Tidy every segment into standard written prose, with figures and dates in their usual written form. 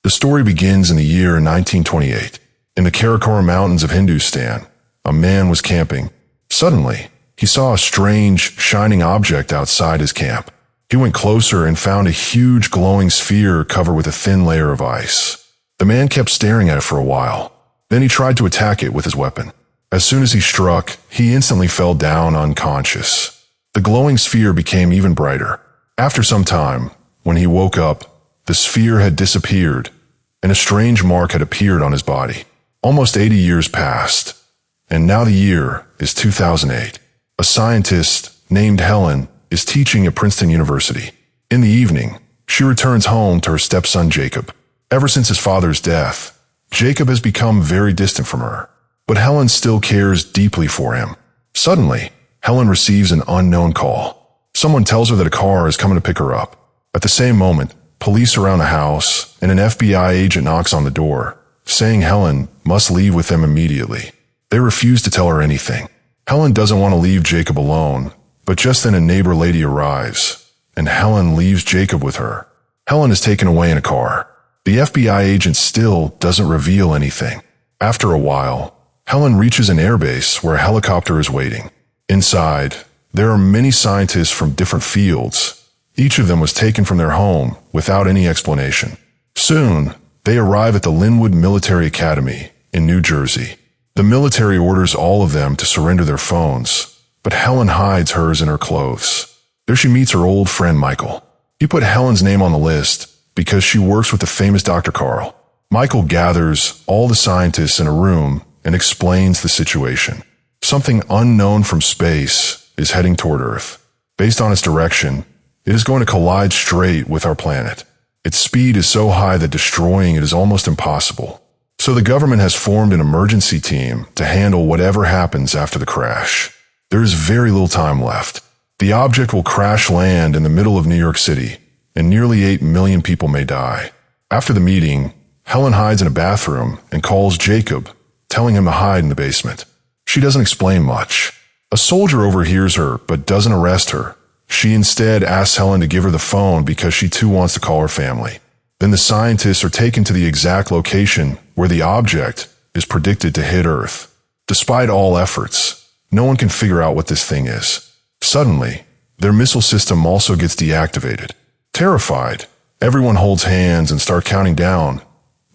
The story begins in the year 1928. In the Karakoram Mountains of Hindustan, a man was camping. Suddenly, he saw a strange, shining object outside his camp. He went closer and found a huge glowing sphere covered with a thin layer of ice. The man kept staring at it for a while. Then he tried to attack it with his weapon. As soon as he struck, he instantly fell down unconscious. The glowing sphere became even brighter. After some time, when he woke up, the sphere had disappeared, and a strange mark had appeared on his body. Almost 80 years passed, and now the year is 2008. A scientist named Helen is teaching at Princeton University. In the evening, she returns home to her stepson Jacob. Ever since his father's death, Jacob has become very distant from her, but Helen still cares deeply for him. Suddenly, Helen receives an unknown call. Someone tells her that a car is coming to pick her up. At the same moment, police surround the house, and an FBI agent knocks on the door, saying Helen must leave with them immediately. They refuse to tell her anything. Helen doesn't want to leave Jacob alone, but just then a neighbor lady arrives, and Helen leaves Jacob with her. Helen is taken away in a car. The FBI agent still doesn't reveal anything. After a while, Helen reaches an airbase where a helicopter is waiting. Inside, there are many scientists from different fields. Each of them was taken from their home without any explanation. Soon, they arrive at the Linwood Military Academy in New Jersey. The military orders all of them to surrender their phones, but Helen hides hers in her clothes. There she meets her old friend Michael. He put Helen's name on the list because she works with the famous Dr. Carl. Michael gathers all the scientists in a room and explains the situation. Something unknown from space is heading toward Earth. Based on its direction, it is going to collide straight with our planet. Its speed is so high that destroying it is almost impossible. So the government has formed an emergency team to handle whatever happens after the crash. There is very little time left. The object will crash land in the middle of New York City, and nearly 8 million people may die. After the meeting, Helen hides in a bathroom and calls Jacob, telling him to hide in the basement. She doesn't explain much. A soldier overhears her but doesn't arrest her. She instead asks Helen to give her the phone because she too wants to call her family. Then the scientists are taken to the exact location where the object is predicted to hit Earth. Despite all efforts, no one can figure out what this thing is. Suddenly, their missile system also gets deactivated. Terrified, everyone holds hands and start counting down,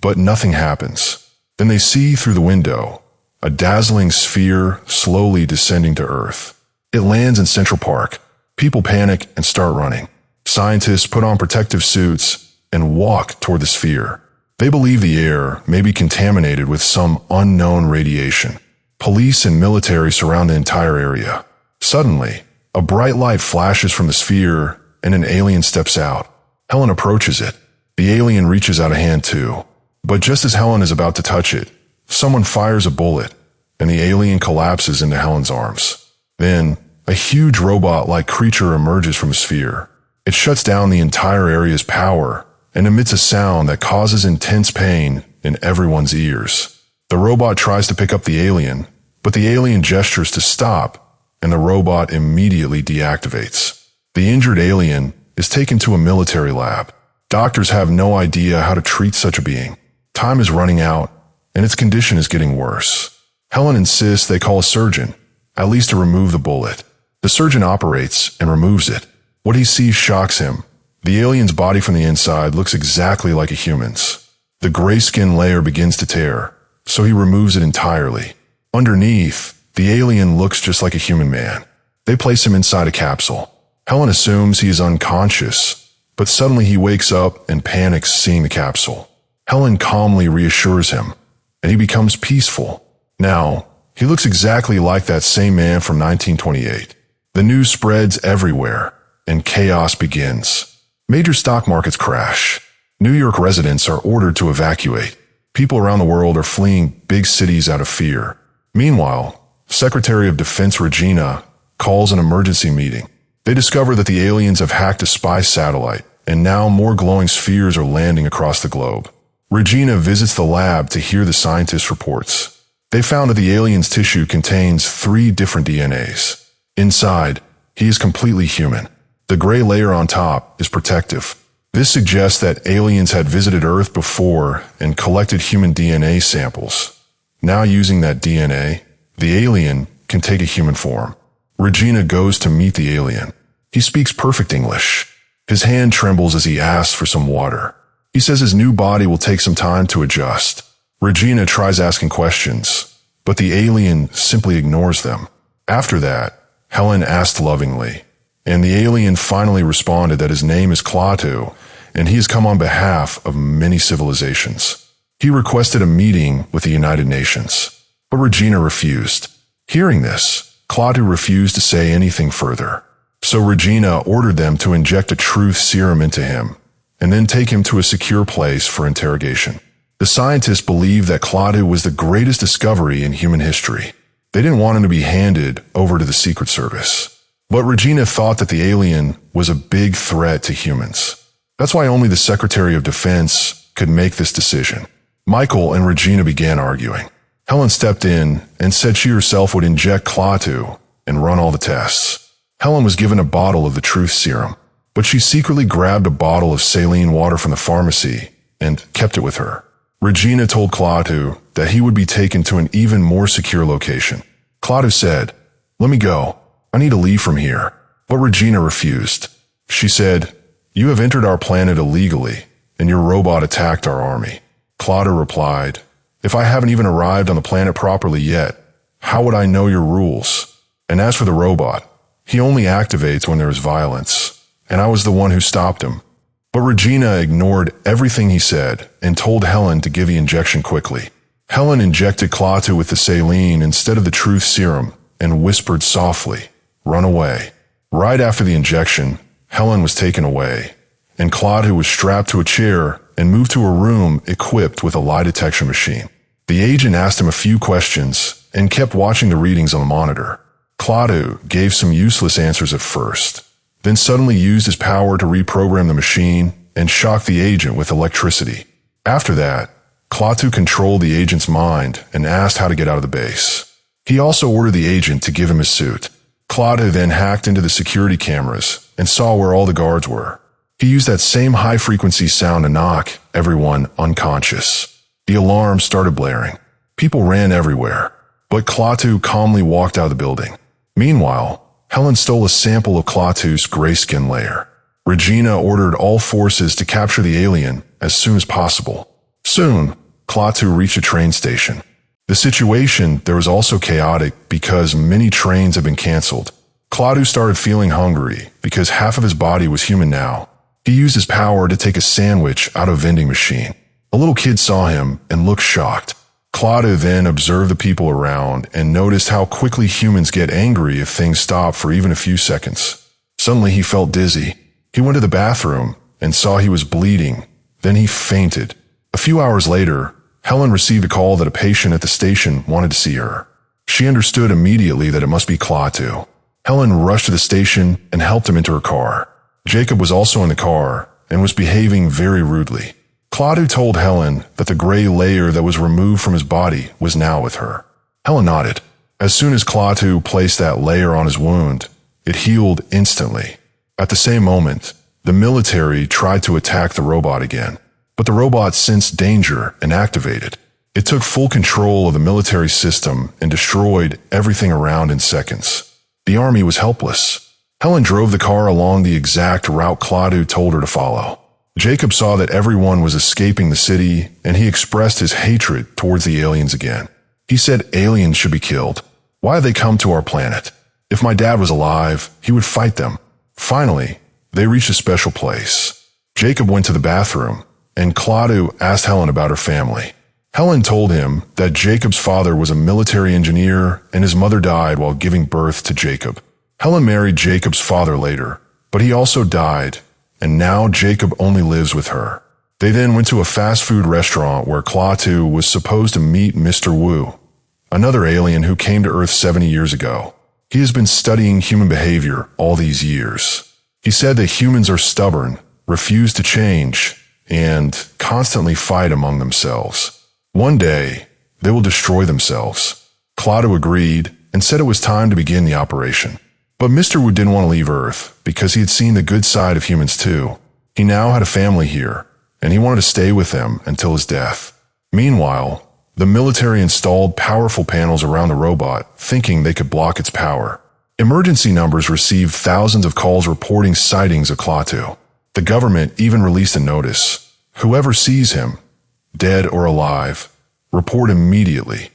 but nothing happens. Then they see through the window a dazzling sphere slowly descending to Earth. It lands in Central Park. People panic and start running. Scientists put on protective suits and walk toward the sphere. They believe the air may be contaminated with some unknown radiation. Police and military surround the entire area. Suddenly, a bright light flashes from the sphere and an alien steps out. Helen approaches it. The alien reaches out a hand too. But just as Helen is about to touch it, someone fires a bullet and the alien collapses into Helen's arms. Then, a huge robot-like creature emerges from the sphere. It shuts down the entire area's power and emits a sound that causes intense pain in everyone's ears. The robot tries to pick up the alien, but the alien gestures to stop, and the robot immediately deactivates. The injured alien is taken to a military lab. Doctors have no idea how to treat such a being. Time is running out, and its condition is getting worse. Helen insists they call a surgeon, at least to remove the bullet. The surgeon operates and removes it. What he sees shocks him. The alien's body from the inside looks exactly like a human's. The gray skin layer begins to tear, so he removes it entirely. Underneath, the alien looks just like a human man. They place him inside a capsule. Helen assumes he is unconscious, but suddenly he wakes up and panics seeing the capsule. Helen calmly reassures him, and he becomes peaceful. Now, he looks exactly like that same man from 1928. The news spreads everywhere, and chaos begins. Major stock markets crash. New York residents are ordered to evacuate. People around the world are fleeing big cities out of fear. Meanwhile, Secretary of Defense Regina calls an emergency meeting. They discover that the aliens have hacked a spy satellite, and now more glowing spheres are landing across the globe. Regina visits the lab to hear the scientists' reports. They found that the alien's tissue contains 3 different DNAs. Inside, he is completely human. The gray layer on top is protective. This suggests that aliens had visited Earth before and collected human DNA samples. Now using that DNA, the alien can take a human form. Regina goes to meet the alien. He speaks perfect English. His hand trembles as he asks for some water. He says his new body will take some time to adjust. Regina tries asking questions, but the alien simply ignores them. After that, Helen asked lovingly, and the alien finally responded that his name is Klaatu, and he has come on behalf of many civilizations. He requested a meeting with the United Nations, but Regina refused. Hearing this, Klaatu refused to say anything further. So Regina ordered them to inject a truth serum into him, and then take him to a secure place for interrogation. The scientists believed that Klaatu was the greatest discovery in human history. They didn't want him to be handed over to the Secret Service. But Regina thought that the alien was a big threat to humans. That's why only the Secretary of Defense could make this decision. Michael and Regina began arguing. Helen stepped in and said she herself would inject Klaatu and run all the tests. Helen was given a bottle of the truth serum, but she secretly grabbed a bottle of saline water from the pharmacy and kept it with her. Regina told Klaatu that he would be taken to an even more secure location. Klaatu said, "Let me go. I need to leave from here." But Regina refused. She said, "You have entered our planet illegally, and your robot attacked our army." Klaatu replied, "If I haven't even arrived on the planet properly yet, how would I know your rules? And as for the robot, he only activates when there is violence, and I was the one who stopped him." But Regina ignored everything he said and told Helen to give the injection quickly. Helen injected Klaatu with the saline instead of the truth serum and whispered softly, "Run away." Right after the injection, Helen was taken away, and Klaatu was strapped to a chair and moved to a room equipped with a lie detection machine. The agent asked him a few questions and kept watching the readings on the monitor. Klaatu gave some useless answers at first, then suddenly used his power to reprogram the machine and shocked the agent with electricity. After that, Klaatu controlled the agent's mind and asked how to get out of the base. He also ordered the agent to give him his suit. Klaatu then hacked into the security cameras and saw where all the guards were. He used that same high-frequency sound to knock everyone unconscious. The alarm started blaring. People ran everywhere, but Klaatu calmly walked out of the building. Meanwhile, Helen stole a sample of Klaatu's grayskin layer. Regina ordered all forces to capture the alien as soon as possible. Soon, Klaatu reached a train station. The situation there was also chaotic because many trains had been canceled. Klaatu started feeling hungry because half of his body was human now. He used his power to take a sandwich out of a vending machine. A little kid saw him and looked shocked. Klaatu then observed the people around and noticed how quickly humans get angry if things stop for even a few seconds. Suddenly he felt dizzy. He went to the bathroom and saw he was bleeding. Then he fainted. A few hours later, Helen received a call that a patient at the station wanted to see her. She understood immediately that it must be Klaatu. Helen rushed to the station and helped him into her car. Jacob was also in the car and was behaving very rudely. Klaatu told Helen that the gray layer that was removed from his body was now with her. Helen nodded. As soon as Klaatu placed that layer on his wound, it healed instantly. At the same moment, the military tried to attack the robot again, but the robot sensed danger and activated. It took full control of the military system and destroyed everything around in seconds. The army was helpless. Helen drove the car along the exact route Klaatu told her to follow. Jacob saw that everyone was escaping the city, and he expressed his hatred towards the aliens again. He said aliens should be killed. Why have they come to our planet? If my dad was alive, he would fight them. Finally, they reached a special place. Jacob went to the bathroom, and Klaatu asked Helen about her family. Helen told him that Jacob's father was a military engineer and his mother died while giving birth to Jacob. Helen married Jacob's father later, but he also died, and now Jacob only lives with her. They then went to a fast food restaurant where Klaatu was supposed to meet Mr. Wu, another alien who came to Earth 70 years ago. He has been studying human behavior all these years. He said that humans are stubborn, refuse to change, and constantly fight among themselves. One day, they will destroy themselves. Klaatu agreed and said it was time to begin the operation. But Mr. Wu didn't want to leave Earth because he had seen the good side of humans too. He now had a family here, and he wanted to stay with them until his death. Meanwhile, the military installed powerful panels around the robot, thinking they could block its power. Emergency numbers received thousands of calls reporting sightings of Klaatu. The government even released a notice. Whoever sees him, dead or alive, report immediately.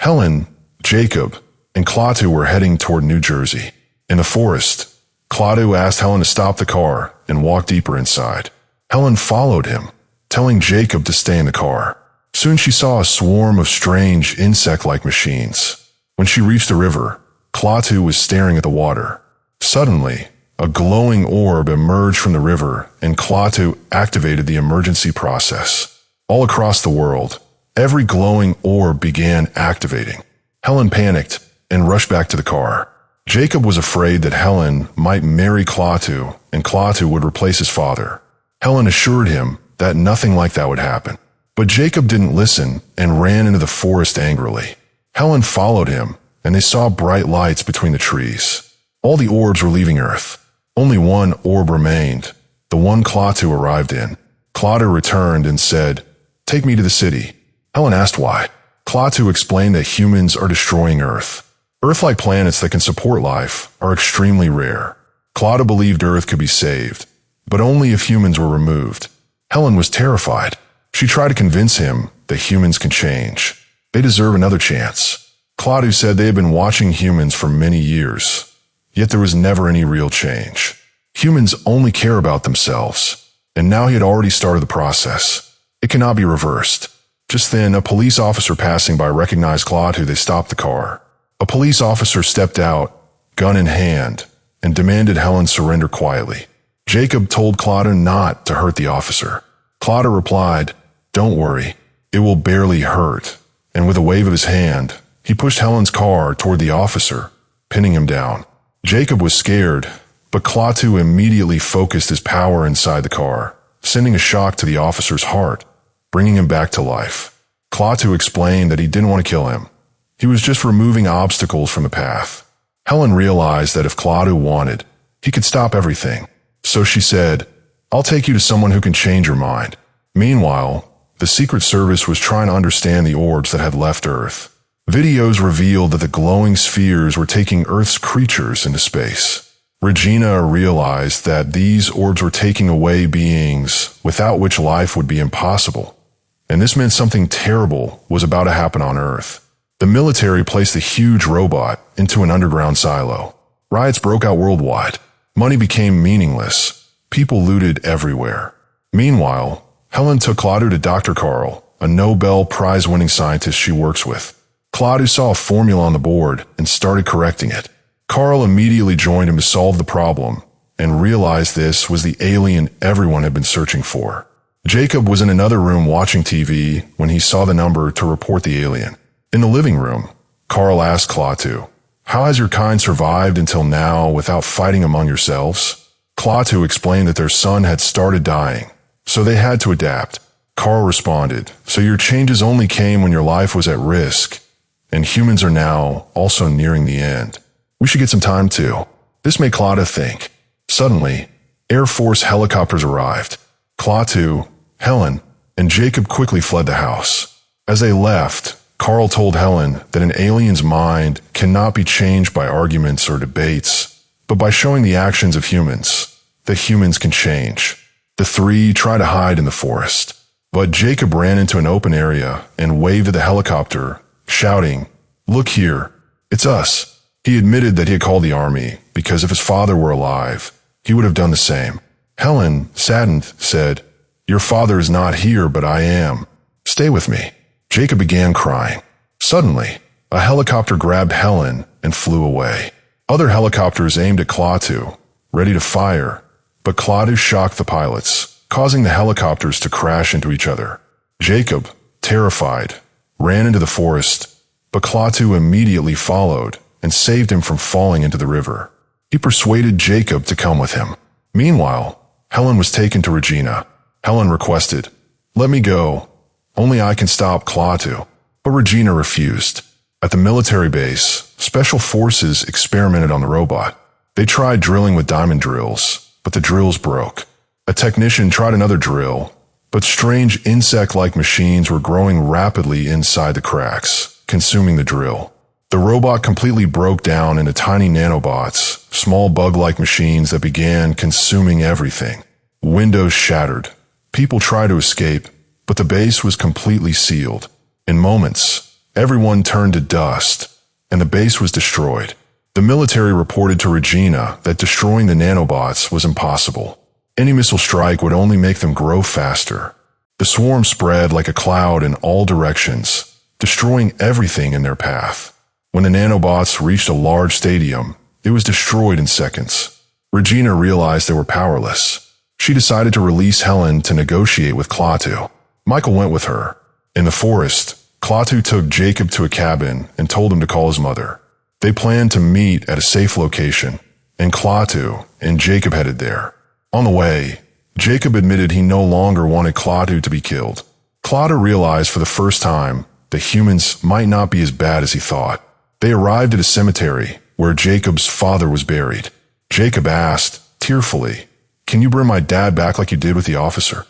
Helen, Jacob, and Klaatu were heading toward New Jersey. In the forest, Klaatu asked Helen to stop the car and walk deeper inside. Helen followed him, telling Jacob to stay in the car. Soon she saw a swarm of strange insect-like machines. When she reached the river, Klaatu was staring at the water. Suddenly, a glowing orb emerged from the river and Klaatu activated the emergency process. All across the world, every glowing orb began activating. Helen panicked and rushed back to the car. Jacob was afraid that Helen might marry Klaatu and Klaatu would replace his father. Helen assured him that nothing like that would happen. But Jacob didn't listen and ran into the forest angrily. Helen followed him, and they saw bright lights between the trees. All the orbs were leaving Earth. Only one orb remained, the one Klaatu arrived in. Klaatu returned and said, "Take me to the city." Helen asked why. Klaatu explained that humans are destroying Earth. Earth-like planets that can support life are extremely rare. Klaatu believed Earth could be saved, but only if humans were removed. Helen was terrified. She tried to convince him that humans can change. They deserve another chance. Klaatu said they had been watching humans for many years, yet there was never any real change. Humans only care about themselves, and now he had already started the process. It cannot be reversed. Just then, a police officer passing by recognized Klaatu. They stopped the car. A police officer stepped out, gun in hand, and demanded Helen surrender quietly. Jacob told Klaatu not to hurt the officer. Klaatu replied, "Don't worry, it will barely hurt," and with a wave of his hand, he pushed Helen's car toward the officer, pinning him down. Jacob was scared, but Klaatu immediately focused his power inside the car, sending a shock to the officer's heart, bringing him back to life. Klaatu explained that he didn't want to kill him. He was just removing obstacles from the path. Helen realized that if Klaatu wanted, he could stop everything. So she said, "I'll take you to someone who can change your mind." Meanwhile, the Secret Service was trying to understand the orbs that had left Earth. Videos revealed that the glowing spheres were taking Earth's creatures into space. Regina realized that these orbs were taking away beings without which life would be impossible. And this meant something terrible was about to happen on Earth. The military placed a huge robot into an underground silo. Riots broke out worldwide. Money became meaningless. People looted everywhere. Meanwhile, Helen took Klaatu to Dr. Carl, a Nobel Prize-winning scientist she works with. Klaatu saw a formula on the board and started correcting it. Carl immediately joined him to solve the problem and realized this was the alien everyone had been searching for. Jacob was in another room watching TV when he saw the number to report the alien. In the living room, Carl asked Klaatu, "How has your kind survived until now without fighting among yourselves?" Klaatu explained that their son had started dying, so they had to adapt. Carl responded, "So your changes only came when your life was at risk, and humans are now also nearing the end. We should get some time too." This made Klaatu think. Suddenly, Air Force helicopters arrived. Klaatu, Helen, and Jacob quickly fled the house. As they left, Carl told Helen that an alien's mind cannot be changed by arguments or debates, but by showing the actions of humans, that humans can change. The three tried to hide in the forest, but Jacob ran into an open area and waved at the helicopter, shouting, "Look here, it's us." He admitted that he had called the army because if his father were alive, he would have done the same. Helen, saddened, said, "Your father is not here, but I am. Stay with me." Jacob began crying. Suddenly, a helicopter grabbed Helen and flew away. Other helicopters aimed at Klaatu, ready to fire, but Klaatu shocked the pilots, causing the helicopters to crash into each other. Jacob, terrified, ran into the forest, but Klaatu immediately followed and saved him from falling into the river. He persuaded Jacob to come with him. Meanwhile, Helen was taken to Regina. Helen requested, "Let me go. Only I can stop Klaatu." But Regina refused. At the military base, special forces experimented on the robot. They tried drilling with diamond drills, but the drills broke. A technician tried another drill, but strange insect-like machines were growing rapidly inside the cracks, consuming the drill. The robot completely broke down into tiny nanobots, small bug-like machines that began consuming everything. Windows shattered. People tried to escape, but the base was completely sealed. In moments, everyone turned to dust, and the base was destroyed. The military reported to Regina that destroying the nanobots was impossible. Any missile strike would only make them grow faster. The swarm spread like a cloud in all directions, destroying everything in their path. When the nanobots reached a large stadium, it was destroyed in seconds. Regina realized they were powerless. She decided to release Helen to negotiate with Klaatu. Michael went with her. In the forest, Klaatu took Jacob to a cabin and told him to call his mother. They planned to meet at a safe location, and Klaatu and Jacob headed there. On the way, Jacob admitted he no longer wanted Klaatu to be killed. Klaatu realized for the first time that humans might not be as bad as he thought. They arrived at a cemetery where Jacob's father was buried. Jacob asked, tearfully, "Can you bring my dad back like you did with the officer?"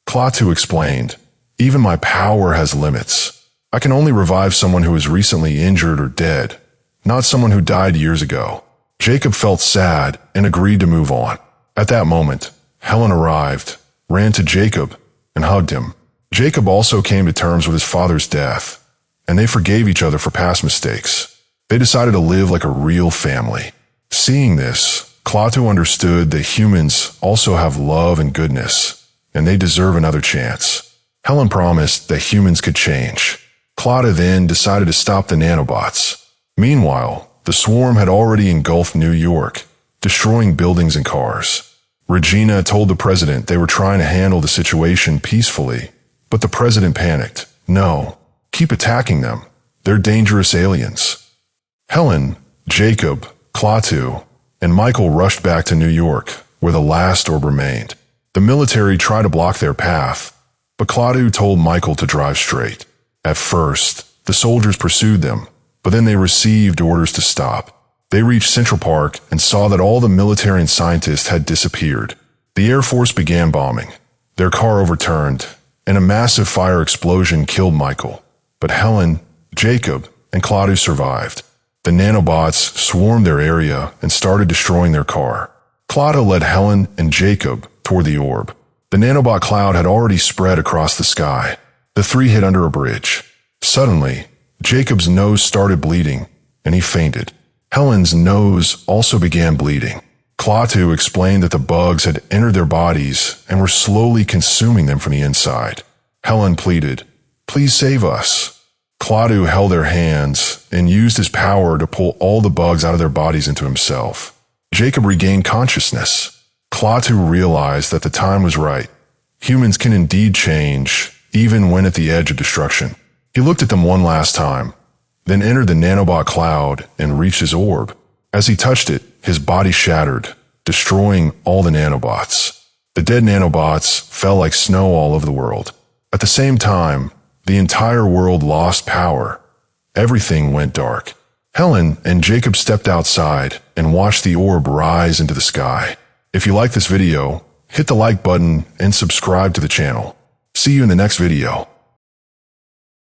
Klaatu explained, "Even my power has limits. I can only revive someone who is recently injured or dead, not someone who died years ago." Jacob felt sad and agreed to move on. At that moment, Helen arrived, ran to Jacob, and hugged him. Jacob also came to terms with his father's death, and they forgave each other for past mistakes. They decided to live like a real family. Seeing this, Klaatu understood that humans also have love and goodness, and they deserve another chance. Helen promised that humans could change. Klaatu then decided to stop the nanobots. Meanwhile, the swarm had already engulfed New York, destroying buildings and cars. Regina told the president they were trying to handle the situation peacefully, but the president panicked. "No, keep attacking them. They're dangerous aliens." Helen, Jacob, Klaatu, and Michael rushed back to New York, where the last orb remained. The military tried to block their path, but Klaatu told Michael to drive straight. At first, the soldiers pursued them, but then they received orders to stop. They reached Central Park and saw that all the military and scientists had disappeared. The Air Force began bombing. Their car overturned, and a massive fire explosion killed Michael. But Helen, Jacob, and Klaatu survived. The nanobots swarmed their area and started destroying their car. Klaatu led Helen and Jacob toward the orb. The nanobot cloud had already spread across the sky. The three hid under a bridge. Suddenly, Jacob's nose started bleeding, and he fainted. Helen's nose also began bleeding. Klaatu explained that the bugs had entered their bodies and were slowly consuming them from the inside. Helen pleaded, "Please save us." Klaatu held their hands and used his power to pull all the bugs out of their bodies into himself. Jacob regained consciousness. Klaatu realized that the time was right. Humans can indeed change, even when at the edge of destruction. He looked at them one last time, then entered the nanobot cloud and reached his orb. As he touched it, his body shattered, destroying all the nanobots. The dead nanobots fell like snow all over the world. At the same time, the entire world lost power. Everything went dark. Helen and Jacob stepped outside and watched the orb rise into the sky. If you like this video, hit the like button and subscribe to the channel. See you in the next video.